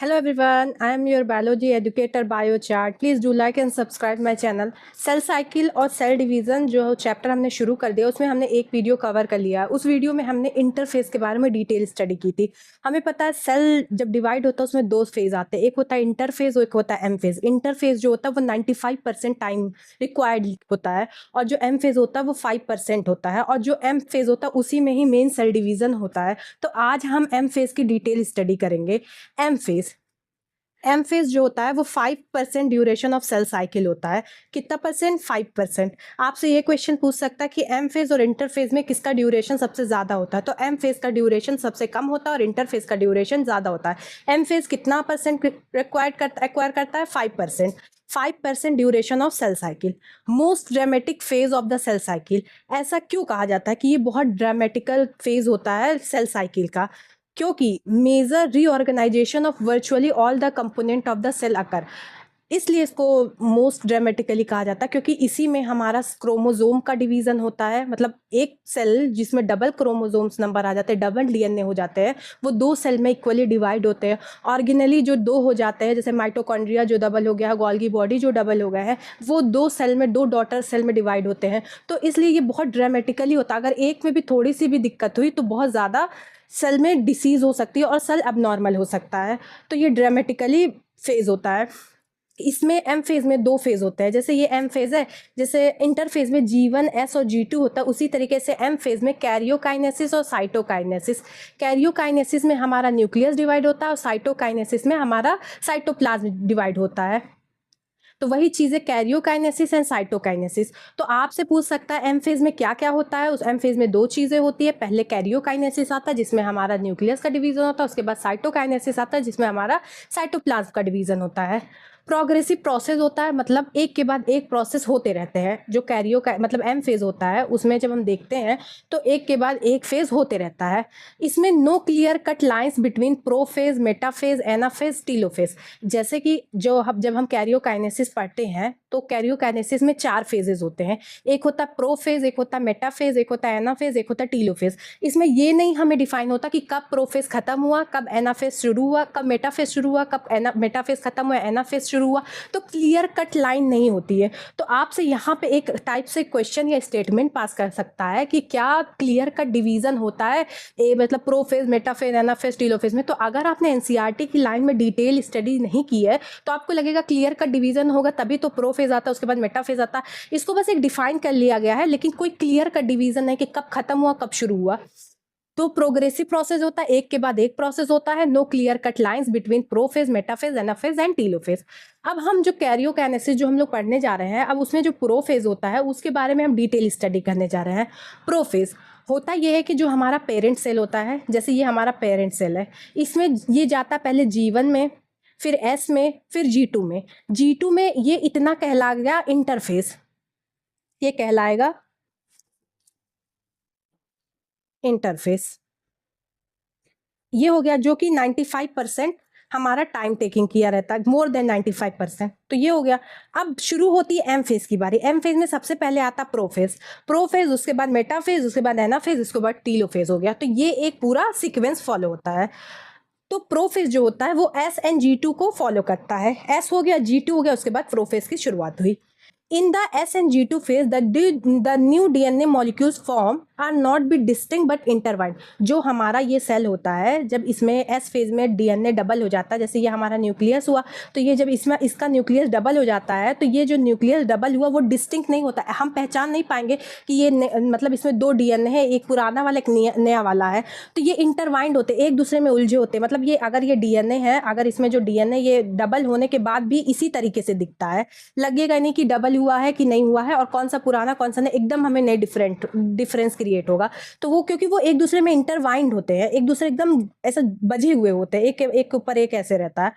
Hello everyone, I am your biology educator biochart. Please do like and subscribe my channel. Cell cycle और cell division जो chapter हमने शुरू कर दिया उसमें हमने एक वीडियो कवर कर लिया। उस वीडियो में हमने इंटरफेस के बारे में डिटेल स्टडी की थी। हमें पता है सेल जब डिवाइड होता है उसमें दो फेज आते हैं, एक होता है इंटरफेज और एक होता है एम फेज। इंटरफेज जो होता है वो 95% टाइम रिक्वायर्ड होता है और जो एम फेज होता है वो 5% होता है और जो एम फेज होता है उसी में ही मेन सेल डिवीज़न होता है। तो आज हम एम फेज की डिटेल स्टडी करेंगे। एम फेज जो होता है वो 5% ड्यूरेशन ऑफ सेल साइकिल होता है। कितना परसेंट? 5%। आपसे ये क्वेश्चन पूछ सकता है कि एम फेज और इंटर फेज में किसका ड्यूरेशन सबसे ज़्यादा होता है। तो एम फेज का ड्यूरेशन सबसे कम होता है और इंटर फेज का ड्यूरेशन ज़्यादा होता है। एम फेज कितना परसेंट एक्वायर करता है? 5%। 5% duration of cell cycle, most dramatic phase of the cell cycle. ऐसा क्यों कहा जाता है कि ये बहुत ड्रामेटिकल फेज होता है सेल साइकिल का? क्योंकि major reorganisation of virtually all the component of the cell occur, इसलिए इसको मोस्ट ड्रामेटिकली कहा जाता है क्योंकि इसी में हमारा क्रोमोजोम का डिवीजन होता है। मतलब एक सेल जिसमें डबल क्रोमोजोम्स नंबर आ जाते हैं, डबल डीएनए हो जाते हैं, वो दो सेल में इक्वली डिवाइड होते हैं। ऑर्गेनली जो दो हो जाते हैं, जैसे माइटोकॉन्ड्रिया जो डबल हो गया है, गोल्गी बॉडी जो डबल हो गया है, वो दो सेल में, दो डॉटर सेल में डिवाइड होते हैं। तो इसलिए ये बहुत ड्रामेटिकली होता है। अगर एक में भी थोड़ी सी भी दिक्कत हुई तो बहुत ज़्यादा सेल में डिसीज हो सकती है और सेल अबनॉर्मल हो सकता है। तो ये ड्रामेटिकली फेज होता है। इसमें एम फेज में दो फेज होते हैं। जैसे ये एम फेज है, जैसे इंटर फेज में G1 S और G2 होता है, उसी तरीके से एम फेज में कैरियोकाइनेसिस और साइटोकाइनेसिस। कैरियोकाइनेसिस में हमारा न्यूक्लियस डिवाइड होता है और साइटोकाइनेसिस में हमारा साइटोप्लाज्म डिवाइड होता है। तो वही चीज़ें कैरियोकाइनेसिस एंड साइटोकाइनेसिस। तो आपसे पूछ सकता है एम फेज में क्या क्या होता है। उस एम फेज में दो चीज़ें होती है, पहले कैरियोकाइनेसिस आता है जिसमें हमारा न्यूक्लियस का डिवीजन होता है, उसके बाद साइटोकाइनेसिस आता है जिसमें हमारा साइटोप्लाज्म का डिवीजन होता है। प्रोग्रेसिव प्रोसेस होता है, मतलब एक के बाद एक प्रोसेस होते रहते हैं। जो कैरियो का मतलब एम फेज होता है उसमें जब हम देखते हैं तो एक के बाद एक फेज होते रहता है। इसमें no clear cut lines between prophase, metaphase, anaphase, telophase. जैसे कि जब हम कैरियोकाइनेसिस पढ़ते हैं तो कैरियोकाइनेसिस में चार फेजेस होते हैं। एक होता है प्रोफेज, एक होता है मेटाफेज, एक होता है एनाफेज, एक होता है टीलोफेज। इसमें ये नहीं हमें डिफाइन होता कि कब प्रोफेज खत्म हुआ, कब एनाफेज शुरू हुआ, कब मेटाफेज शुरू हुआ, कब मेटाफेज खत्म हुआ, एनाफेज शुरू हुआ। तो क्लियर कट लाइन नहीं होती है। तो आपसे यहाँ पे एक टाइप से क्वेश्चन या स्टेटमेंट पास कर सकता है कि क्या क्लियर कट डिवीजन होता है मतलब प्रोफेज, मेटाफेज, एनाफेज, टीलोफेज में। तो अगर आपने एनसीईआरटी की लाइन में डिटेल स्टडी नहीं की है तो आपको लगेगा क्लियर कट डिवीजन होगा तभी तो प्रोफेज आता है, उसके बाद मेटाफेज आता है। इसको बस एक डिफाइन कर लिया गया है, लेकिन कोई क्लियर कट डिवीजन नहीं कि कब खत्म हुआ कब शुरू हुआ। तो प्रोग्रेसिव प्रोसेस होता है, एक के बाद एक प्रोसेस होता है। No clear cut lines between prophase, metaphase, anaphase and telophase. अब हम जो कैरियोकाइनेसिस जो हम लोग पढ़ने जा रहे हैं, अब उसमें जो प्रोफेज होता है उसके बारे में हम डिटेल स्टडी करने जा रहे हैं। प्रोफेज होता यह है कि जो हमारा पेरेंट सेल होता है, जैसे ये हमारा पेरेंट सेल है, इसमें ये जाता पहले G1 में, फिर S में, फिर G2 में। G2 में ये इतना कहला गया इंटरफेस, ये कहलाएगा इंटरफेस। ये हो गया जो कि 95% हमारा टाइम टेकिंग किया रहता है, मोर देन 95%। तो ये हो गया। अब शुरू होती है एम फेज की बारी। एम फेज में सबसे पहले आता प्रोफेज, प्रोफेज उसके बाद मेटाफेज, उसके बाद एनाफेज, उसके बाद टीलोफेज हो गया। तो ये एक पूरा सीक्वेंस फॉलो होता है। तो प्रोफेज जो होता है वो S एंड G2 को फॉलो करता है। S हो गया, G2 हो गया, उसके बाद प्रोफेज की शुरुआत हुई। In the S and G2 phase, the new DNA molecules form are not be distinct but intertwined। जो हमारा ये सेल होता है, जब इसमें S फेज में DNA डबल हो जाता है, जैसे ये हमारा न्यूक्लियस हुआ, तो ये जब इसमें इसका न्यूक्लियस डबल हो जाता है तो ये जो न्यूक्लियस डबल हुआ वो डिस्टिंक्ट नहीं होता है। हम पहचान नहीं पाएंगे कि ये मतलब इसमें दो DNA है, एक पुराना वाला एक नया वाला है। तो ये इंटरवाइंड होते, एक दूसरे में उलझे होते। मतलब ये अगर ये DNA है, अगर इसमें जो DNA ये डबल होने के बाद भी इसी तरीके से दिखता है, लगेगा नहीं कि डबल हुआ है कि नहीं हुआ है और कौन सा पुराना कौन सा नहीं, एकदम हमें नए डिफरेंस क्रिएट होगा। तो वो क्योंकि वो एक दूसरे में इंटरवाइंड होते हैं, एक दूसरे एकदम ऐसा बजे हुए होते हैं, एक ऊपर एक ऐसे रहता है।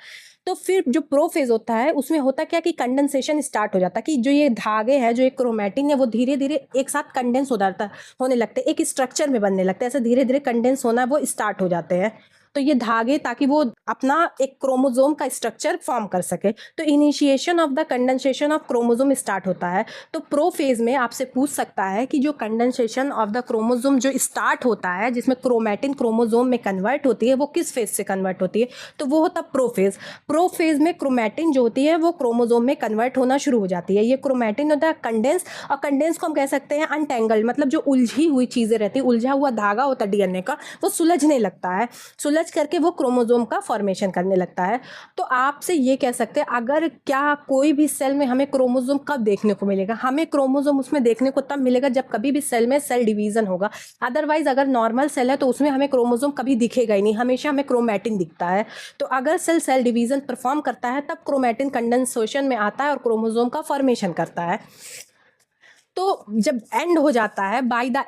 तो फिर जो प्रोफेज होता है उसमें होता क्या कि कंडेंसेशन स्टार्ट हो जाता है, कि जो ये धागे हैं, जो एक क्रोमैटिन है, वो धीरे धीरे एक साथ कंडेंस हो जाता होने लगते हैं, एक स्ट्रक्चर में बनने लगते हैं। ऐसे धीरे धीरे कंडेंस होना वो स्टार्ट हो जाते हैं। तो ये धागे ताकि वो अपना एक क्रोमोसोम का स्ट्रक्चर फॉर्म कर सके। तो initiation of the condensation of chromosome start होता है। तो प्रोफेज में आपसे पूछ सकता है कि जो कंडेंसेशन ऑफ द क्रोमोसोम जो स्टार्ट होता है, जिसमें क्रोमैटिन क्रोमोसोम में कन्वर्ट होती है, वो किस फेज से कन्वर्ट होती है? तो वो होता प्रोफेज। प्रोफेज में क्रोमैटिन जो होती है वो क्रोमोसोम में कन्वर्ट होना शुरू हो जाती है। ये क्रोमैटिन होता है कंडेंस, और कंडेंस को हम कह सकते हैं अनटेंगल्ड, मतलब जो उलझी हुई चीज़ें रहती है, उलझा हुआ धागा होता है डीएनए का, वो सुलझने लगता है, सुलझ करके वो क्रोमोसोम का फॉर्मेशन करने लगता है। तो आपसे ये कह सकते हैं अगर क्या कोई भी सेल में हमें क्रोमोसोम कब देखने को मिलेगा? हमें क्रोमोसोम उसमें देखने को तब मिलेगा जब कभी भी सेल में सेल डिवीजन होगा। अदरवाइज अगर नॉर्मल सेल है तो उसमें हमें क्रोमोसोम कभी दिखेगा ही नहीं, हमेशा हमें क्रोमैटिन दिखता है। तो अगर सेल सेल डिवीजन परफॉर्म करता है तब क्रोमैटिन कंडेंसेशन में आता है और क्रोमोसोम का फॉर्मेशन करता है। तो जब एंड हो जाता है, by the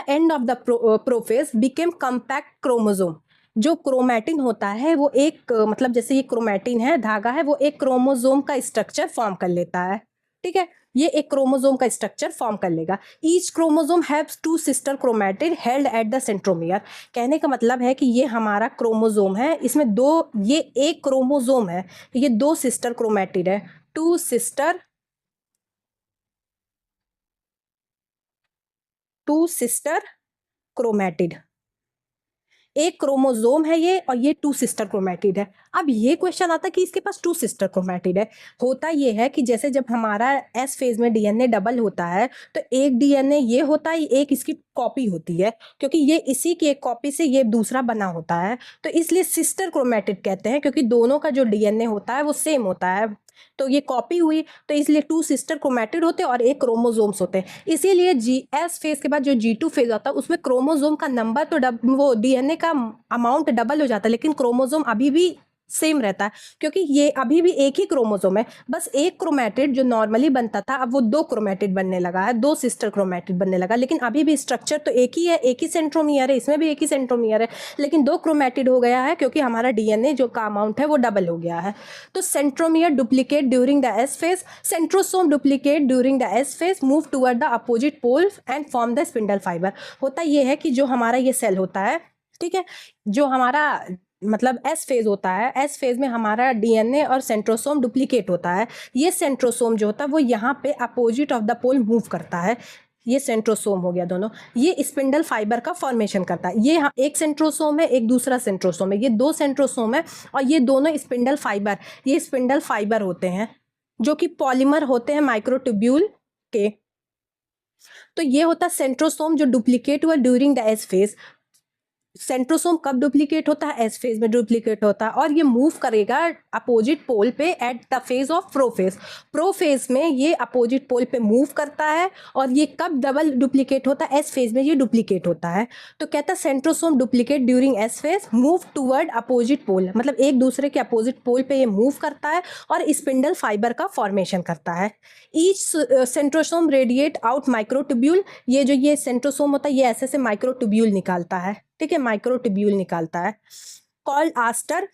end of the prophase became compact chromosome. जो क्रोमैटिन होता है वो एक मतलब जैसे ये क्रोमैटिन है, धागा है, वो एक क्रोमोसोम का स्ट्रक्चर फॉर्म कर लेता है। ठीक है, ये एक क्रोमोसोम का स्ट्रक्चर फॉर्म कर लेगा। Each chromosome has two sister chromatid held at the centromere. कहने का मतलब है कि ये हमारा क्रोमोसोम है, इसमें दो, ये एक क्रोमोसोम है, ये दो सिस्टर क्रोमैटिड है, टू सिस्टर क्रोमैटिड। एक क्रोमोसोम है ये, और ये टू सिस्टर क्रोमैटिड है। अब ये क्वेश्चन आता है कि इसके पास टू सिस्टर क्रोमैटिड है। होता ये है कि जैसे जब हमारा एस फेज में डीएनए डबल होता है तो एक डीएनए ये होता है, एक इसकी कॉपी होती है, क्योंकि ये इसी की एक कॉपी से ये दूसरा बना होता है, तो इसलिए सिस्टर क्रोमैटिड कहते हैं, क्योंकि दोनों का जो डीएनए होता है वो सेम होता है। तो ये कॉपी हुई, तो इसलिए टू सिस्टर क्रोमैटिड होते हैं और एक क्रोमोसोम्स होते हैं। इसीलिए जी एस फेज के बाद जो G2 फेज आता है उसमें क्रोमोसोम का नंबर तो वो डीएनए का अमाउंट डबल हो जाता है, लेकिन क्रोमोसोम अभी भी सेम रहता है, क्योंकि ये अभी भी एक ही क्रोमोसोम है। बस एक क्रोमैटिड जो नॉर्मली बनता था अब वो दो क्रोमैटिड बनने लगा है, दो सिस्टर क्रोमैटिड बनने लगा, लेकिन अभी भी स्ट्रक्चर तो एक ही है, एक ही सेंट्रोमियर है, इसमें भी एक ही सेंट्रोमियर है, लेकिन दो क्रोमैटिड हो गया है क्योंकि हमारा डीएनए जो का अमाउंट है वो डबल हो गया है। तो centromere duplicate during the S phase, centrosome duplicate during the S phase, move toward the opposite pole and form the spindle fibre. होता ये है कि जो हमारा ये सेल होता है, ठीक है, जो हमारा मतलब एस फेज होता है, एस फेज में हमारा डीएनए और सेंट्रोसोम डुप्लीकेट होता है। ये सेंट्रोसोम जो होता है वो यहाँ पे opposite of the pole move करता है। ये सेंट्रोसोम हो गया दोनों, ये स्पिंडल फाइबर का फॉर्मेशन करता है। ये एक सेंट्रोसोम है, एक दूसरा सेंट्रोसोम है, ये दो सेंट्रोसोम है, और ये दोनों स्पिंडल फाइबर, ये स्पिंडल फाइबर होते हैं जो कि पॉलीमर होते हैं माइक्रोट्यूब्यूल के। तो ये होता है सेंट्रोसोम जो डुप्लीकेट हुआ during the S phase. Centrosome कब डुप्लीकेट होता है? एस फेज में डुप्लीकेट होता है, और ये मूव करेगा अपोजिट पोल पे at the phase of prophase. Prophase में ये अपोजिट पोल पे मूव करता है, और ये कब डबल डुप्लीकेट होता है? एस फेज में ये डुप्लीकेट होता है। तो कहता है centrosome duplicate during S phase, move toward opposite pole, मतलब एक दूसरे के अपोजिट पोल पे ये मूव करता है और स्पिंडल फाइबर का फॉर्मेशन करता है। Each centrosome radiate out microtubule. ये जो ये सेंट्रोसोम होता है ये ऐसे से माइक्रोट्यूब्यूल निकालता है, ठीक है, माइक्रोट्यूब्यूल निकालता है, कॉल्ड आस्टर।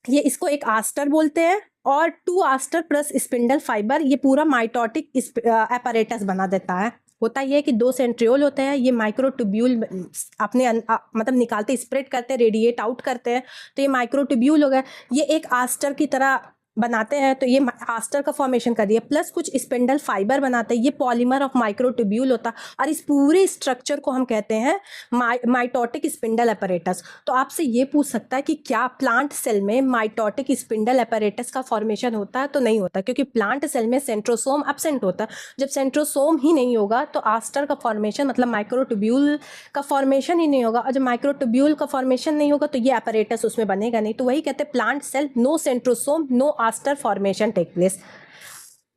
ये इसको एक आस्टर बोलते हैं, और two aster plus spindle fibre ये पूरा माइटोटिक एपरेटस बना देता है। होता ये है कि दो सेंट्रियोल होते हैं, ये माइक्रोट्यूब्यूल अपने मतलब निकालते, स्प्रेड करते हैं, रेडिएट आउट करते हैं, तो ये माइक्रोट्यूब्यूल हो गए। ये एक आस्टर की तरह बनाते हैं, तो ये आस्टर का फॉर्मेशन कर दिया, प्लस कुछ स्पिंडल फाइबर बनाते हैं, ये पॉलीमर ऑफ माइक्रोट्यूब्यूल होता है, और इस पूरे स्ट्रक्चर को हम कहते हैं माइटोटिक स्पिंडल एपरेटस। तो आपसे ये पूछ सकता है कि क्या प्लांट सेल में माइटोटिक स्पिंडल एपरेटस का फॉर्मेशन होता है? तो नहीं होता, क्योंकि प्लांट सेल में सेंट्रोसोम एब्सेंट होता है। जब सेंट्रोसोम ही नहीं होगा तो आस्टर का फॉर्मेशन मतलब माइक्रोट्यूब्यूल का फॉर्मेशन ही नहीं होगा, और जब माइक्रोट्यूब्यूल का फॉर्मेशन नहीं होगा तो ये एपरेटस उसमें बनेगा नहीं। तो वही कहते हैं plant cell no centrosome no aster formation take place.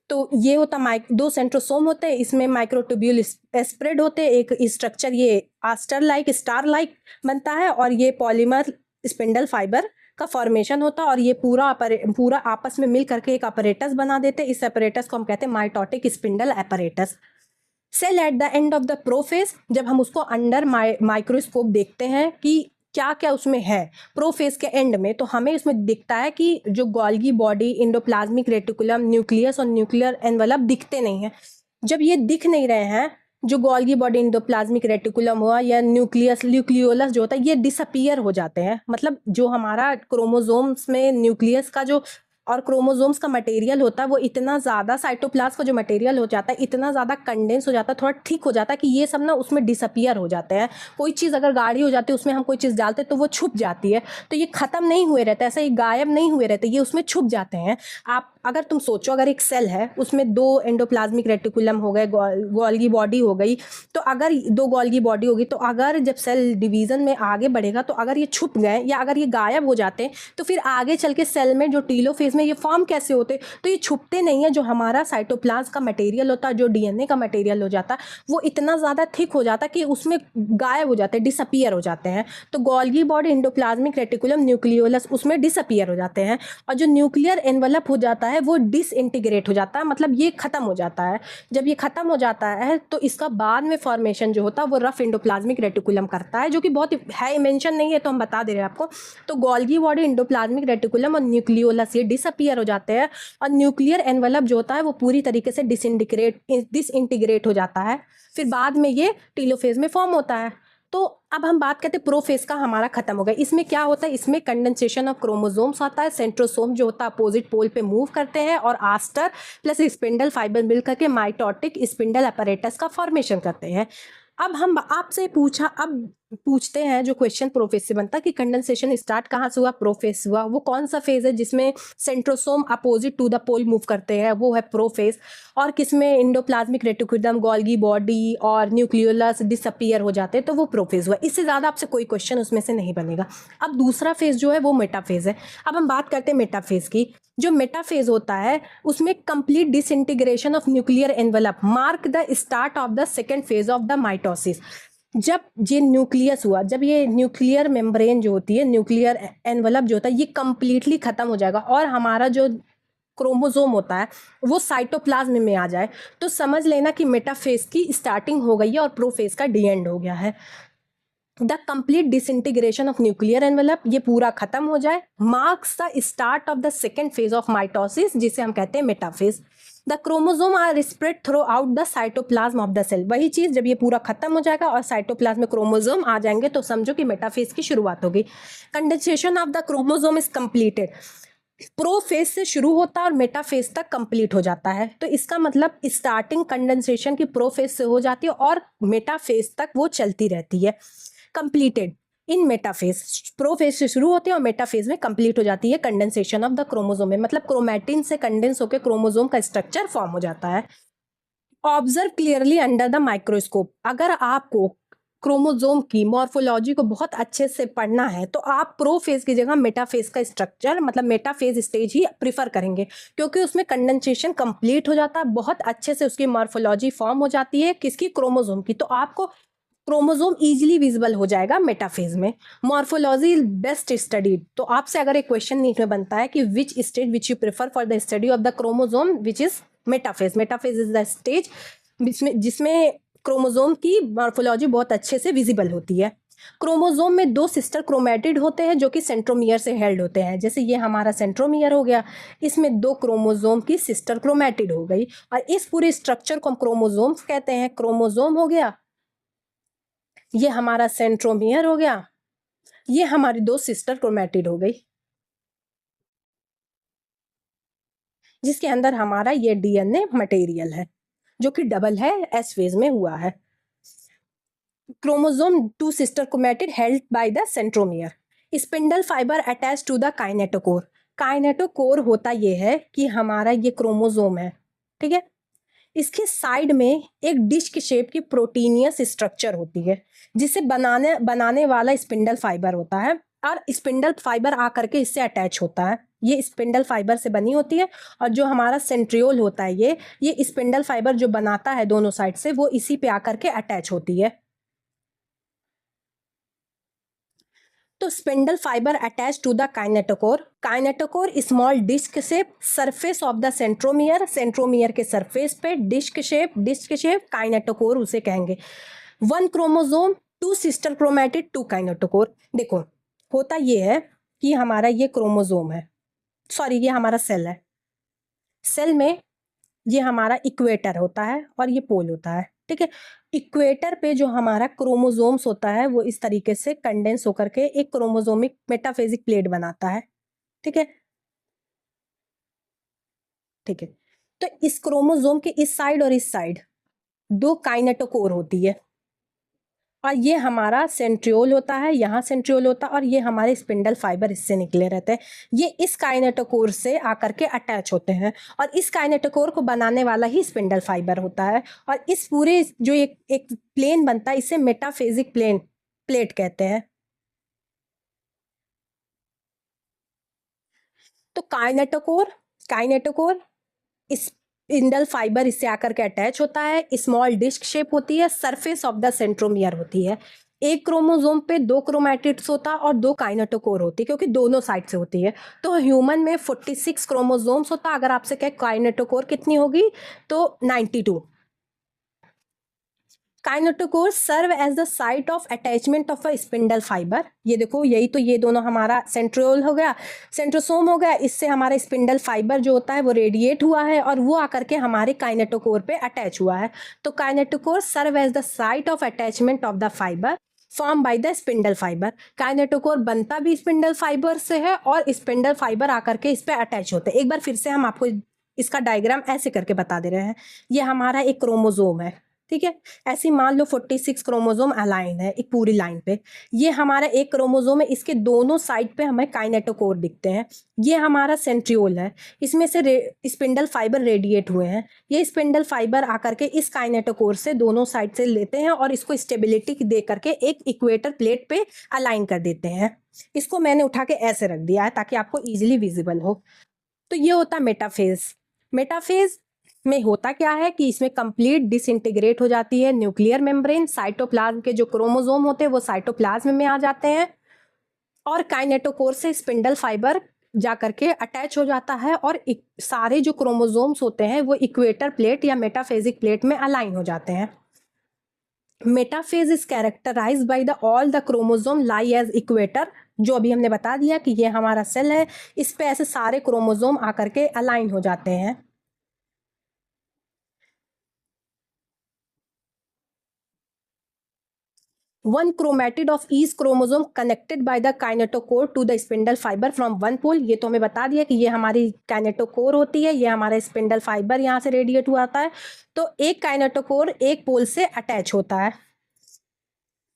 तो ये होता दो सेंट्रोसोम होते हैं, इसमें माइक्रोट्यूब्यूल स्प्रेड होते हैं, एक स्ट्रक्चर ये आस्टर लाइक स्टार लाइक बनता है, और ये पॉलीमर स्पिंडल फाइबर का फॉर्मेशन होता है, और ये पूरा आपस में मिल करके एक अपरेटस बना देते हैं। इस अपरेटस को हम कहते हैं mitotic spindle apparatus. Cell at the end of the prophase, जब हम उसको अंडर माइक्रोस्कोप देखते हैं कि क्या क्या उसमें है प्रोफेज के एंड में, तो हमें उसमें दिखता है कि जो Golgi body, endoplasmic reticulum, nucleus और न्यूक्लियर एनवलप दिखते नहीं हैं। जब ये दिख नहीं रहे हैं जो गोल्गी बॉडी, एंडोप्लाज्मिक रेटिकुलम हुआ या न्यूक्लियस, न्यूक्लियोलस जो होता है, ये डिसअपियर हो जाते हैं। मतलब जो हमारा क्रोमोसोम्स में न्यूक्लियस का जो और क्रोमोसोम्स का मटेरियल होता है वो इतना ज़्यादा, साइटोप्लाज्म का जो मटेरियल हो जाता है इतना ज़्यादा कंडेंस हो जाता है, थोड़ा ठीक हो जाता है कि ये सब ना उसमें डिसअपियर हो जाते हैं। कोई चीज़ अगर गाढ़ी हो जाती है उसमें हम कोई चीज़ डालते हैं तो वो छुप जाती है, तो ये ख़त्म नहीं हुए रहते, ऐसा ये गायब नहीं हुए रहते, ये उसमें छुप जाते हैं। आप अगर तुम सोचो, अगर एक सेल है उसमें 2 एंडोप्लाज्मिक रेटिकुलम हो गए, गोल्गी बॉडी हो गई, तो अगर 2 गोल्गी बॉडी होगी तो अगर जब सेल डिवीज़न में आगे बढ़ेगा तो अगर ये छुप गए या अगर ये गायब हो जाते हैं तो फिर आगे चल के सेल में जो टीलोफेज में ये फॉर्म कैसे होते? तो ये छुपते नहीं है। जो हमारा साइटोप्लाज्म का मटेरियल होता है, जो डीएनए का मटेरियल हो जाता है, वो इतना ज़्यादा थिक हो जाता है कि उसमें गायब हो जाते हैं, डिसअपियर हो जाते हैं। तो Golgi body, endoplasmic reticulum, nucleolus उसमें डिसअपियर हो जाते हैं, और जो न्यूक्लियर एनवलप हो जाता है वो डिसइंटीग्रेट हो जाता है, मतलब ये खत्म हो जाता है। जब ये खत्म हो जाता है तो इसका बाद में फॉर्मेशन जो होता है वो रफ एंडोप्लाज्मिक रेटिकुलम करता है, जो कि बहुत है, मेंशन नहीं है तो हम बता दे रहे हैं आपको। तो गोल्गी बॉडी, एंडोप्लाज्मिक रेटिकुलम और न्यूक्लियोलस ये डिसअपियर हो जाते हैं, और न्यूक्लियर एनवलप जो होता है वो पूरी तरीके से डिसइंटीग्रेट हो जाता है। फिर बाद में ये टीलोफेज में फॉर्म होता है। तो अब हम बात करते हैं प्रोफेज का, हमारा खत्म हो गया। इसमें क्या होता है? इसमें कंडेंसेशन ऑफ क्रोमोसोम्स होता है, सेंट्रोसोम जो होता है अपोजिट पोल पे मूव करते हैं, और आस्टर प्लस स्पिंडल फाइबर मिल करके माइटोटिक स्पिंडल अपैरेटस का फॉर्मेशन करते हैं। अब हम आपसे पूछते हैं जो क्वेश्चन प्रोफेज से बनता है कि कंडेंसेशन स्टार्ट कहाँ से हुआ, प्रोफेज हुआ। वो कौन सा फेज है जिसमें centrosome opposite to the pole move करते हैं, वो है प्रोफेज। और किसमें एंडोप्लाज्मिक रेटिकुलम, गोल्गी बॉडी और न्यूक्लियोलस डिसअपियर हो जाते हैं, तो वो प्रोफेज हुआ। इससे ज़्यादा आपसे कोई क्वेश्चन उसमें से नहीं बनेगा। अब दूसरा फेज जो है वो मेटाफेज है। अब हम बात करते हैं मेटाफेज की। जो मेटाफेज होता है उसमें complete disintegration of nuclear envelope mark the start of the second phase of the mitosis. जब ये न्यूक्लियस हुआ, जब ये न्यूक्लियर मेम्ब्रेन जो होती है, न्यूक्लियर एनवलप जो होता है, ये कंप्लीटली खत्म हो जाएगा और हमारा जो क्रोमोसोम होता है वो साइटोप्लाज्म में आ जाए, तो समझ लेना कि मेटाफेज की स्टार्टिंग हो गई है और प्रोफेज का डी एंड हो गया है। The complete disintegration of nuclear envelope, ये पूरा खत्म हो जाए, marks the start of the second phase of mitosis, जिसे हम कहते हैं metaphase. The chromosome are spread throughout the cytoplasm of the cell. वही चीज, जब ये पूरा खत्म हो जाएगा और साइटोप्लाज्म में क्रोमोसोम आ जाएंगे तो समझो कि मेटाफेज की शुरुआत होगी। Condensation of the chromosome is completed. Prophase से शुरू होता है और मेटाफेज तक कंप्लीट हो जाता है, तो इसका मतलब स्टार्टिंग कंडेंसेशन की प्रोफेज से हो जाती है और मेटाफेज तक वो चलती रहती है। कंप्लीटेड इन मेटाफेज, प्रोफेज से शुरू होती है और मेटाफेज में कंप्लीट हो जाती है कंडेंसेशन ऑफ द क्रोमोसोम में, मतलब क्रोमैटिन से कंडेंस होकर क्रोमोसोम का स्ट्रक्चर फॉर्म हो जाता है। Observe clearly under the microscope. अगर आपको क्रोमोसोम की मॉर्फोलॉजी को बहुत अच्छे से पढ़ना है तो आप प्रोफेज की जगह मेटाफेज का स्ट्रक्चर, मतलब मेटाफेज स्टेज ही प्रिफर करेंगे, क्योंकि उसमें कंडेंसेशन कंप्लीट हो जाता है, बहुत अच्छे से उसकी मॉर्फोलॉजी फॉर्म हो जाती है, किसकी, क्रोमोसोम की, तो आपको क्रोमोसोम इजीली विजिबल हो जाएगा मेटाफेज में। मॉर्फोलॉजी बेस्ट स्टडीड, तो आपसे अगर एक क्वेश्चन नीट में बनता है कि which stage which you prefer for the study of the chromosome, which is metaphase. Metaphase is the stage जिसमें क्रोमोसोम की मॉर्फोलॉजी बहुत अच्छे से विजिबल होती है। क्रोमोसोम में 2 सिस्टर क्रोमैटिड होते हैं जो कि सेंट्रोमियर से हेल्ड होते हैं। जैसे ये हमारा सेंट्रोमियर हो गया, इसमें 2 क्रोमोसोम की सिस्टर क्रोमैटिड हो गई, और इस पूरे स्ट्रक्चर को हम क्रोमोसोम्स कहते हैं। क्रोमोसोम हो गया, ये हमारा सेंट्रोमियर हो गया, ये हमारी 2 सिस्टर क्रोमैटिड हो गई, जिसके अंदर हमारा ये डीएनए मटेरियल है जो कि डबल है, एस फेज में हुआ है। Chromosome 2 sister chromatid held by the centromere. Spindle fibre attach to the kinetochore. Kinetochore होता ये है कि हमारा ये क्रोमोसोम है, ठीक है, इसके साइड में एक डिस्क शेप की प्रोटीनियस स्ट्रक्चर होती है जिसे बनाने वाला स्पिंडल फाइबर होता है, और स्पिंडल फाइबर आकर के इससे अटैच होता है। ये स्पिंडल फाइबर से बनी होती है, और जो हमारा सेंट्रियोल होता है ये स्पिंडल फाइबर जो बनाता है दोनों साइड से, वो इसी पे आकर के अटैच होती है। तो spindle fibre attach to the kinetochore. Kinetochore small disc shape, surface of the centromere, centromere के सरफेस पे डिस्क शेप काइनेटोकोर उसे कहेंगे। 1 क्रोमोसोम 2 सिस्टर क्रोमैटिड 2 काइनेटोकोर। देखो होता ये है कि हमारा ये क्रोमोसोम है, सॉरी ये हमारा सेल है। सेल में ये हमारा इक्वेटर होता है और ये पोल होता है, ठीक है। इक्वेटर पे जो हमारा क्रोमोसोम्स होता है वो इस तरीके से कंडेंस होकर के एक क्रोमोसोमिक मेटाफेजिक प्लेट बनाता है। ठीक है, ठीक है। तो इस क्रोमोसोम के इस साइड और इस साइड दो काइनेटोकोर होती है, और ये हमारा सेंट्रियोल होता है, यहाँ सेंट्रियोल होता है, और ये हमारे स्पिंडल फाइबर इससे निकले रहते हैं। ये इस काइनेटोकोर से आकर के अटैच होते हैं, और इस काइनेटोकोर को बनाने वाला ही स्पिंडल फाइबर होता है। और इस पूरे जो एक प्लेन बनता है इसे मेटाफेजिक प्लेट कहते हैं। तो काइनेटोकोर काइनेटोकोर स्पिंडल फाइबर इससे आकर के अटैच होता है, स्मॉल डिस्क शेप होती है, सरफेस ऑफ द सेंट्रोमियर होती है। एक क्रोमोसोम पे दो क्रोमैटिड्स होता और दो काइनेटोकोर होती, क्योंकि दोनों साइड से होती है। तो ह्यूमन में 46 क्रोमोसोम्स होता, अगर आपसे कहे काइनेटोकोर कितनी होगी तो 92। Kinetochore serve as the site of attachment of a spindle fibre. ये देखो, यही तो ये दोनों हमारा सेंट्रियोल हो गया, सेंट्रोसोम हो गया, इससे हमारा स्पिंडल फाइबर जो होता है वो रेडिएट हुआ है और वो आकर के हमारे काइनेटोकोर पे अटैच हुआ है। तो kinetochore serve as the site of attachment of the fibre form by the spindle fibre. Kinetochore बनता भी स्पिंडल फाइबर से है और स्पिंडल फाइबर आकर के इस पे अटैच होते हैं। एक बार फिर से हम आपको इसका डायग्राम ऐसे करके बता दे रहे हैं। ये हमारा एक क्रोमोसोम है, ठीक है। ऐसे मान लो 46 क्रोमोसोम अलाइन है एक पूरी लाइन पे। ये हमारा एक क्रोमोसोम है, इसके दोनों साइड पे हमें काइनेटोकोर दिखते हैं। ये हमारा सेंट्रियोल है, इसमें से स्पिंडल फाइबर रेडिएट हुए हैं। ये स्पिंडल फाइबर आकर के इस काइनेटोकोर से दोनों साइड से लेते हैं और इसको स्टेबिलिटी दे करके एक इक्वेटर प्लेट पे अलाइन कर देते हैं। इसको मैंने उठा के ऐसे रख दिया है ताकि आपको इजीली विजिबल हो। तो ये होता मेटाफेज। मेटाफेज में होता क्या है कि इसमें कंप्लीट डिसइंटीग्रेट हो जाती है न्यूक्लियर मेम्ब्रेन, साइटोप्लाज्म के जो क्रोमोसोम होते हैं वो साइटोप्लाज्म में आ जाते हैं, और काइनेटोकोर से स्पिंडल फाइबर जा करके अटैच हो जाता है, और सारे जो क्रोमोसोम्स होते हैं वो इक्वेटर प्लेट या मेटाफेजिक प्लेट में अलाइन हो जाते हैं। Metaphase is characterise by the all the chromosome lie as equator. जो अभी हमने बता दिया कि ये हमारा सेल है, इस पे ऐसे सारे क्रोमोसोम आकर के अलाइन हो जाते हैं। One chromatid of each chromosome connected by the kinetochore to the spindle fiber from one pole। ये तो हमें बता दिया कि ये हमारी काइनेटोकोर होती है, ये हमारा स्पिंडल फाइबर यहाँ से रेडिएट हुआ आता है। तो एक काइनेटोकोर एक पोल से अटैच होता है,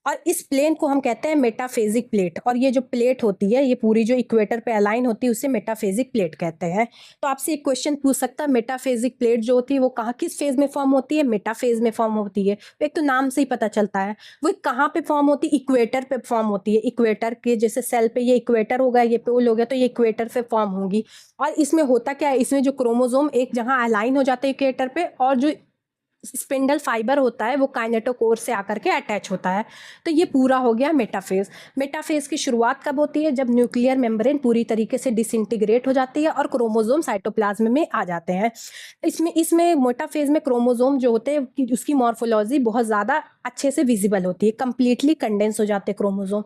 और इस प्लेन को हम कहते हैं मेटाफेजिक प्लेट। और ये जो प्लेट होती है ये पूरी जो इक्वेटर पे अलाइन होती है उसे मेटाफेजिक प्लेट कहते हैं। तो आपसे एक क्वेश्चन पूछ सकता है, मेटाफेजिक प्लेट जो होती है वो कहाँ किस फेज में फॉर्म होती है? मेटाफेज में फॉर्म होती है। एक तो नाम से ही पता चलता है वो कहाँ पे फॉर्म होती है, इक्वेटर पे फॉर्म होती है। इक्वेटर के जैसे सेल पे ये इक्वेटर हो गया, ये पोल हो गया, तो ये इक्वेटर पे फॉर्म होगी। और इसमें होता क्या है, इसमें जो क्रोमोसोम एक जगह अलाइन हो जाते हैं इक्वेटर पे, और जो स्पिंडल फाइबर होता है वो काइनेटोकोर से आकर के अटैच होता है। तो ये पूरा हो गया मेटाफेज। मेटाफेज की शुरुआत कब होती है? जब न्यूक्लियर मेम्ब्रेन पूरी तरीके से डिसइंटीग्रेट हो जाती है और क्रोमोसोम साइटोप्लाज्म में आ जाते हैं। इसमें इसमें मेटाफेज में क्रोमोसोम जो होते हैं उसकी मॉर्फोलॉजी बहुत ज़्यादा अच्छे से विजिबल होती है, कंप्लीटली कंडेंस हो जाते हैं क्रोमोसोम।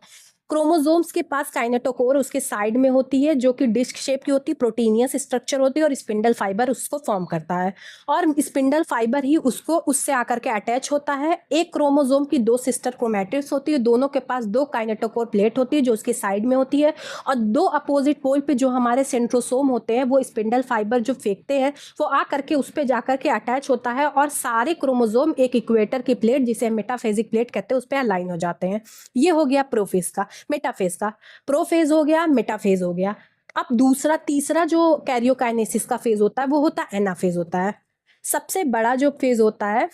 क्रोमोसोम्स के पास काइनेटोकोर उसके साइड में होती है जो कि डिस्क शेप की होती है, प्रोटीनियस स्ट्रक्चर होती है, और स्पिंडल फाइबर उसको फॉर्म करता है, और स्पिंडल फाइबर ही उसको उससे आकर के अटैच होता है। एक क्रोमोसोम की दो सिस्टर क्रोमैटिड्स होती है, दोनों के पास दो काइनेटोकोर प्लेट होती है जो उसके साइड में होती है, और दो अपोजिट पोल पे जो हमारे सेंट्रोसोम होते हैं वो स्पिंडल फाइबर जो फेंकते हैं वो आकर के उस पर जाकर के अटैच होता है, और सारे क्रोमोसोम एक इक्वेटर की प्लेट जिसे मेटाफेजिक प्लेट कहते हैं उस पर अलाइन हो जाते हैं। ये हो गया प्रोफेज का। मेटाफेज का प्रोफेज हो गया, मेटाफेज हो गया। अब दूसरा तीसरा जो कैरियोकाइनेसिस का फेज होता है वो होता है एनाफेज होता है। सबसे बड़ा जो फेज होता है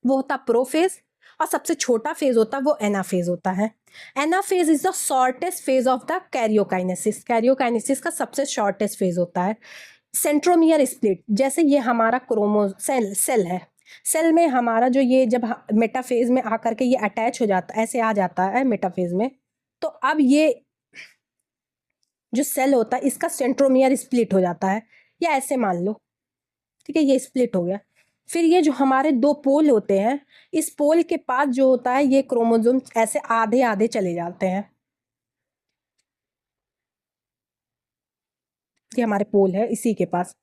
वो होता है प्रोफेज, और सबसे छोटा फेज होता है वो एनाफेज होता है। Anaphase is the shortest phase of the karyokinesis. Karyokinesis का सबसे शॉर्टेस्ट फेज होता है। सेंट्रोमियर स्प्लिट, जैसे ये हमारा सेल है, सेल में हमारा जो ये जब मेटाफेज में आकर के ये अटैच हो जाता है, ऐसे आ जाता है मेटाफेज में, तो अब ये जो सेल होता है इसका सेंट्रोमियर स्प्लिट हो जाता है, या ऐसे मान लो, ठीक है, ये स्प्लिट हो गया। फिर ये जो हमारे दो पोल होते हैं, इस पोल के पास जो होता है ये क्रोमोसोम ऐसे आधे आधे चले जाते हैं। ये हमारे पोल है इसी के पास।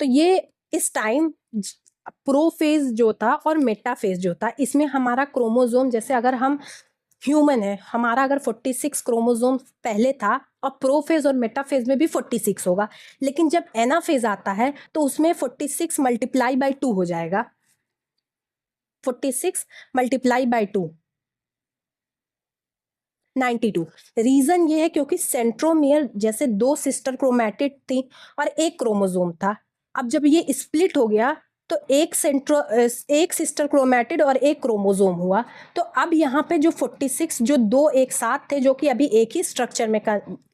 तो ये इस टाइम प्रोफेज जो था और मेटाफेज जो था, इसमें हमारा क्रोमोसोम, जैसे अगर हम ह्यूमन है, हमारा अगर 46 क्रोमोसोम पहले था और प्रोफेज और मेटाफेज में भी 46 होगा, लेकिन जब एनाफेज आता है तो उसमें 46 मल्टीप्लाई बाई 2 हो जाएगा, 46 मल्टीप्लाई बाई 2 92। रीजन ये है क्योंकि सेंट्रोमियर जैसे दो सिस्टर क्रोमैटिड थी और एक क्रोमोसोम था, अब जब ये स्प्लिट हो गया तो एक सिस्टर क्रोमैटिड और एक क्रोमोसोम हुआ, तो अब यहाँ पे जो 46 जो दो एक साथ थे, जो कि अभी एक ही स्ट्रक्चर में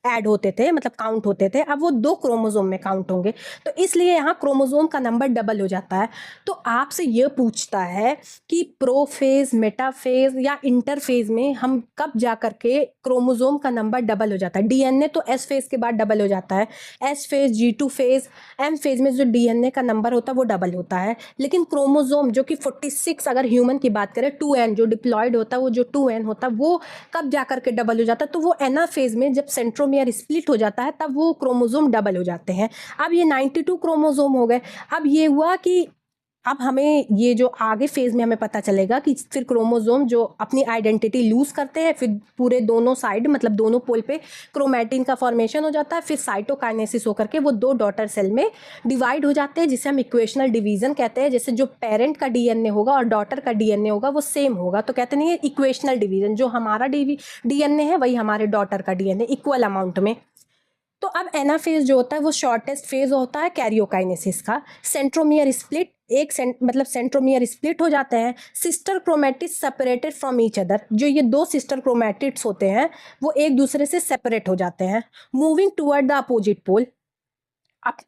ऐड होते थे, मतलब काउंट होते थे, अब वो दो क्रोमोसोम में काउंट होंगे, तो इसलिए यहाँ क्रोमोसोम का नंबर डबल हो जाता है। तो आपसे ये पूछता है कि प्रोफेज, मेटाफेज या इंटरफेज में हम कब जा करके क्रोमोसोम का नंबर डबल हो जाता है। डीएनए तो एस फेज के बाद डबल हो जाता है, S phase, G2 phase, M phase में जो डीएनए का नंबर होता है वो डबल होता है, लेकिन क्रोमोसोम जो कि 46 अगर ह्यूमन की बात करें, 2n जो डिप्लॉयड होता है, वो जो 2n होता है वो कब जा करके डबल हो जाता है, तो वो एना फेज में जब सेंट्रोमियर स्प्लिट हो जाता है तब वो क्रोमोसोम डबल हो जाते हैं। अब ये 92 क्रोमोसोम हो गए। अब ये हुआ कि अब हमें ये जो आगे फेज में हमें पता चलेगा कि फिर क्रोमोसोम जो अपनी आइडेंटिटी लूज करते हैं, फिर पूरे दोनों साइड मतलब दोनों पोल पे क्रोमैटिन का फॉर्मेशन हो जाता है, फिर साइटोकाइनेसिस होकर के वो दो डॉटर सेल में डिवाइड हो जाते हैं, जिसे हम इक्वेशनल डिवीजन कहते हैं। जैसे जो पेरेंट का डीएनए होगा और डॉटर का डीएनए होगा वो सेम होगा, तो कहते नहीं है इक्वेशनल डिवीजन, जो हमारा डीएनए है वही हमारे डॉटर का डीएनए इक्वल अमाउंट में। तो अब एनाफेज जो होता है वो शॉर्टेस्ट फेज होता है कैरियोकाइनेसिस का। सेंट्रोमियर स्प्लिट, मतलब सेंट्रोमियर स्प्लिट हो जाते हैं, sister chromatids separated from each other, जो ये दो सिस्टर क्रोमैटिड्स होते हैं वो एक दूसरे से सेपरेट हो जाते हैं, moving toward the opposite pole,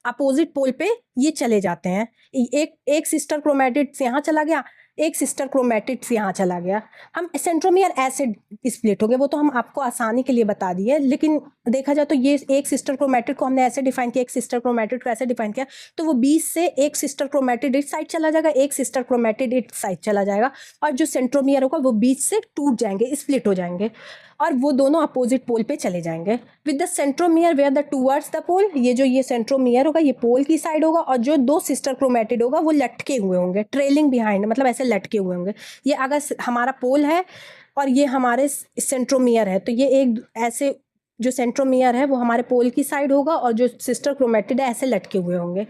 opposite pole पे ये चले जाते हैं। एक सिस्टर क्रोमैटिड्स यहाँ चला गया, एक सिस्टर क्रोमैटिड्स यहाँ चला गया। हम सेंट्रोमियर ऐसे स्प्लिट हो गए, वो तो हम आपको आसानी के लिए बता दिए, लेकिन देखा जाए तो ये एक सिस्टर क्रोमैटिड को हमने ऐसे डिफाइन किया, एक सिस्टर क्रोमैटिड को ऐसे डिफाइन किया, तो वो 20 से एक सिस्टर क्रोमैटिड इस साइड चला जाएगा, एक सिस्टर क्रोमैटिड इस साइड चला जाएगा, और जो सेंट्रोमियर होगा वो 20 से टूट जाएंगे, स्प्लिट हो जाएंगे, और वो दोनों अपोजिट पोल पे चले जाएंगे। With the centromere where the towards the pole, ये जो ये सेंट्रोमियर होगा ये पोल की साइड होगा, और जो दो सिस्टर क्रोमैटिड होगा वो लटके हुए होंगे, ट्रेलिंग बिहाइंड, मतलब ऐसे लटके हुए होंगे। ये अगर हमारा पोल है और ये हमारे सेंट्रोमियर है, तो ये एक ऐसे जो सेंट्रोमियर है वो हमारे पोल की साइड होगा, और जो सिस्टर क्रोमैटिड है ऐसे लटके हुए होंगे।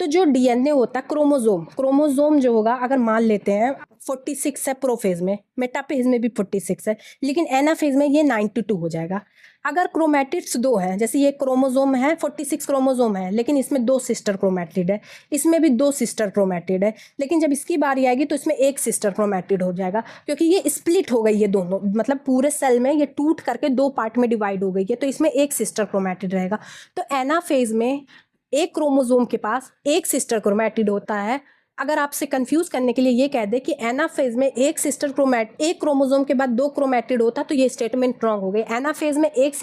तो जो डीएनए होता है, क्रोमोसोम जो होगा, अगर मान लेते हैं 46 है प्रोफेज में, मेटाफेज में भी 46 है, लेकिन एनाफेज में ये 92 हो जाएगा। अगर क्रोमैटिड्स दो हैं, जैसे ये क्रोमोसोम है, 46 क्रोमोसोम है, लेकिन इसमें दो सिस्टर क्रोमैटिड है, इसमें भी दो सिस्टर क्रोमैटिड है, लेकिन जब इसकी बारी आएगी तो इसमें एक सिस्टर क्रोमैटिड हो जाएगा, क्योंकि ये स्प्लिट हो गई है दोनों, मतलब पूरे सेल में ये टूट करके दो पार्ट में डिवाइड हो गई है, तो इसमें एक सिस्टर क्रोमैटिड रहेगा। तो एनाफेज में एक क्रोमोसोम के पास एक सिस्टर क्रोमैटिड होता है। अगर आपसे कंफ्यूज करने के लिए ये कह दे कि एनाफेज में एक क्रोमोसोम के बाद दो क्रोमैटिड होता, तो ये स्टेटमेंट रॉन्ग हो गई। एनाफेज में एक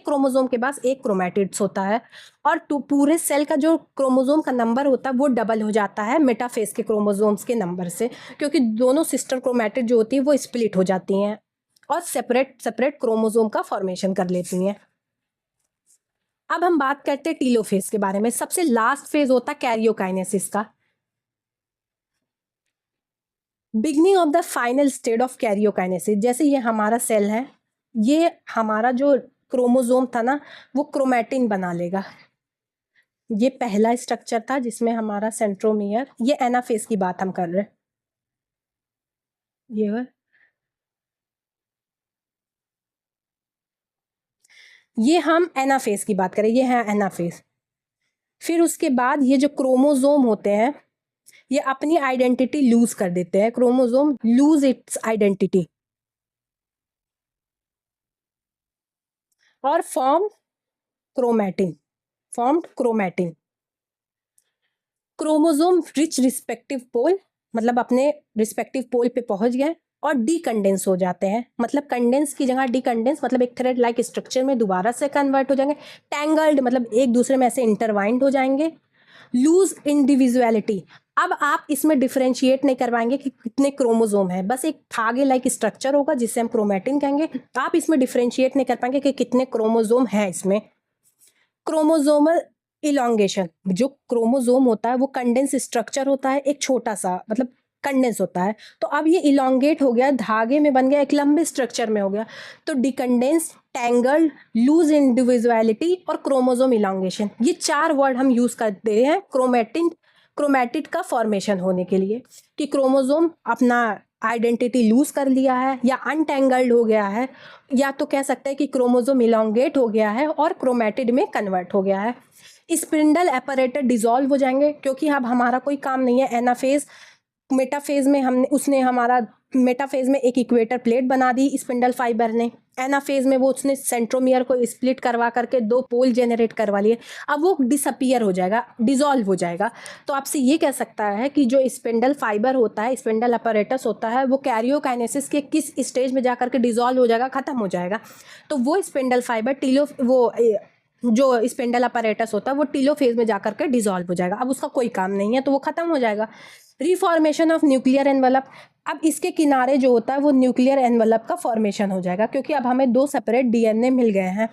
क्रोमोसोम के पास एक क्रोमैटिड्स होता है, और पूरे सेल का जो क्रोमोसोम का नंबर होता है वो डबल हो जाता है मेटाफेज के क्रोमोसोम्स के नंबर से, क्योंकि दोनों सिस्टर क्रोमैटिड जो होती है वो स्प्लिट हो जाती हैं और सेपरेट क्रोमोसोम का फॉर्मेशन कर लेती हैं। अब हम बात करते हैं टीलोफेज के बारे में। सबसे लास्ट फेज होता है कैरियोकाइनेसिस का, beginning of the final stage of karyokinesis. जैसे ये हमारा सेल है, ये हमारा जो क्रोमोसोम था ना वो क्रोमैटिन बना लेगा। ये पहला स्ट्रक्चर था जिसमें हमारा सेंट्रोमियर, ये एनाफेज की बात हम कर रहे हैं, ये हम एनाफेज की बात करें, ये है एनाफेज। फिर उसके बाद ये जो क्रोमोसोम होते हैं ये अपनी आइडेंटिटी लूज कर देते हैं, क्रोमोसोम लूज इट्स आइडेंटिटी और formed chromatin. Chromosome reach respective pole, मतलब अपने रिस्पेक्टिव पोल पे पहुंच गए और डीकंडेंस हो जाते हैं, मतलब कंडेंस की जगह डीकंडेंस, मतलब एक थ्रेड लाइक स्ट्रक्चर में दोबारा से कन्वर्ट हो जाएंगे। टैंगल्ड, मतलब एक दूसरे में ऐसे इंटरवाइंड हो जाएंगे। लूज इंडिविजुअलिटी, अब आप इसमें डिफरेंशिएट नहीं कर पाएंगे कि कितने क्रोमोसोम है, बस एक धागे लाइक स्ट्रक्चर होगा जिसे हम क्रोमैटिन कहेंगे, आप इसमें डिफरेंशिएट नहीं कर पाएंगे कि कितने क्रोमोसोम है इसमें। क्रोमोसोमल इलोंगेशन, जो क्रोमोसोम होता है वो कंडेंस स्ट्रक्चर होता है, एक छोटा सा मतलब कंडेंस होता है, तो अब ये इलोंगेट हो गया, धागे में बन गया, एक लंबे स्ट्रक्चर में हो गया। तो डिकंडेंस, टैंगल्ड, लूज इंडिविजुअलिटी और क्रोमोसोम इलोंगेशन, ये 4 वर्ड हम यूज करते हैं क्रोमैटिड का फॉर्मेशन होने के लिए, कि क्रोमोसोम अपना आइडेंटिटी लूज कर लिया है या अनटेंगल्ड हो गया है, या तो कह सकते हैं कि क्रोमोसोम इलोंगेट हो गया है और क्रोमैटिड में कन्वर्ट हो गया है। स्पिंडल अपैरेटस डिसॉल्व हो जाएंगे, क्योंकि अब हमारा कोई काम नहीं है। एनाफेज, मेटाफेज में हमने उसने हमारा मेटाफेज में एक इक्वेटर प्लेट बना दी स्पिंडल फाइबर ने, एनाफेज में वो उसने सेंट्रोमियर को स्प्लिट करवा करके 2 पोल जनरेट करवा लिए। अब वो डिसअपियर हो जाएगा, डिसॉल्व हो जाएगा। तो आपसे ये कह सकता है कि जो स्पिंडल फाइबर होता है, स्पिंडल अपैरेटस होता है, वो कैरियोकाइनेसिस के किस स्टेज में जाकर के डिसॉल्व हो जाएगा, खत्म हो जाएगा। तो वो स्पिंडल फाइबर जो स्पिंडल अपैरेटस होता है वो टीलोफेज में जाकर के डिसॉल्व हो जाएगा। अब उसका कोई काम नहीं है, तो वो खत्म हो जाएगा। रिफॉर्मेशन ऑफ न्यूक्लियर एनवलप, अब इसके किनारे जो होता है वो न्यूक्लियर एनवलप का फॉर्मेशन हो जाएगा, क्योंकि अब हमें 2 सेपरेट डीएनए मिल गए हैं।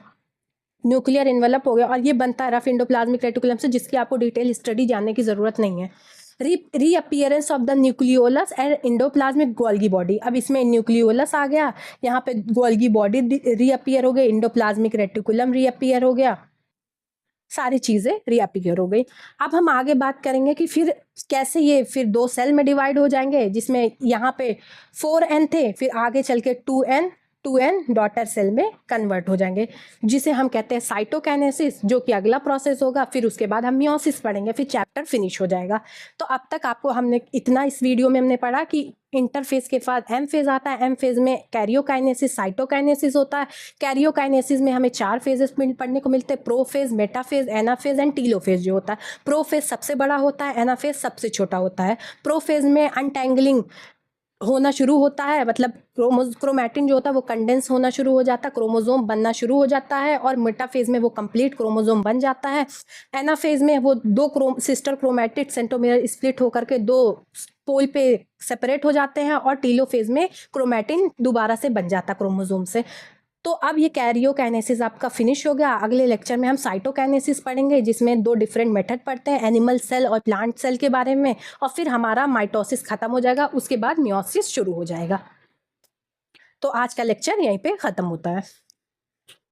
न्यूक्लियर एनवलप हो गया और ये बनता है रफ एंडोप्लाज्मिक रेटिकुलम से, जिसकी आपको डिटेल स्टडी जानने की जरूरत नहीं है। Reappearance of the nucleolus and endoplasmic Golgi body, अब इसमें न्यूक्लियोलस आ गया, यहाँ पे गोल्गी बॉडी रीअपियर हो गई, इंडोप्लाज्मिक रेटिकुलम रीअपियर हो गया, सारी चीज़ें रीअपियर हो गई। अब हम आगे बात करेंगे कि फिर कैसे ये फिर 2 सेल में डिवाइड हो जाएंगे, जिसमें यहाँ पे 4n थे, फिर आगे चल के 2n डॉटर सेल में कन्वर्ट हो जाएंगे, जिसे हम कहते हैं साइटोकाइनेसिस, जो कि अगला प्रोसेस होगा। फिर उसके बाद हम मियोसिस पढ़ेंगे, फिर चैप्टर फिनिश हो जाएगा। तो अब तक आपको हमने इतना इस वीडियो में हमने पढ़ा कि इंटरफेज के बाद एम फेज आता है, एम फेज में कैरियोकाइनेसिस, साइटोकाइनेसिस होता है। कैरियोकाइनेसिस में हमें 4 फेजेस पढ़ने को मिलते हैं, prophase, metaphase, anaphase and telophase जो होता है। प्रोफेज सबसे बड़ा होता है, एनाफेज सबसे छोटा होता है। प्रोफेज में अनटैंगलिंग होना शुरू होता है, मतलब क्रोमैटिन जो होता है वो कंडेंस होना शुरू हो जाता है, क्रोमोसोम बनना शुरू हो जाता है, और मेटाफेज में वो कंप्लीट क्रोमोसोम बन जाता है। एनाफेज में वो 2 सिस्टर क्रोमैटिड सेंट्रोमियर स्प्लिट होकर के 2 पोल पे सेपरेट हो जाते हैं, और टीलोफेज में क्रोमैटिन दोबारा से बन जाता है क्रोमोसोम से। तो अब ये कैरियोकाइनेसिस आपका फिनिश हो गया। अगले लेक्चर में हम साइटोकाइनेसिस पढ़ेंगे, जिसमें 2 डिफरेंट मेथड पढ़ते हैं, एनिमल सेल और प्लांट सेल के बारे में, और फिर हमारा माइटोसिस खत्म हो जाएगा, उसके बाद मियोसिस शुरू हो जाएगा। तो आज का लेक्चर यहीं पे ख़त्म होता है।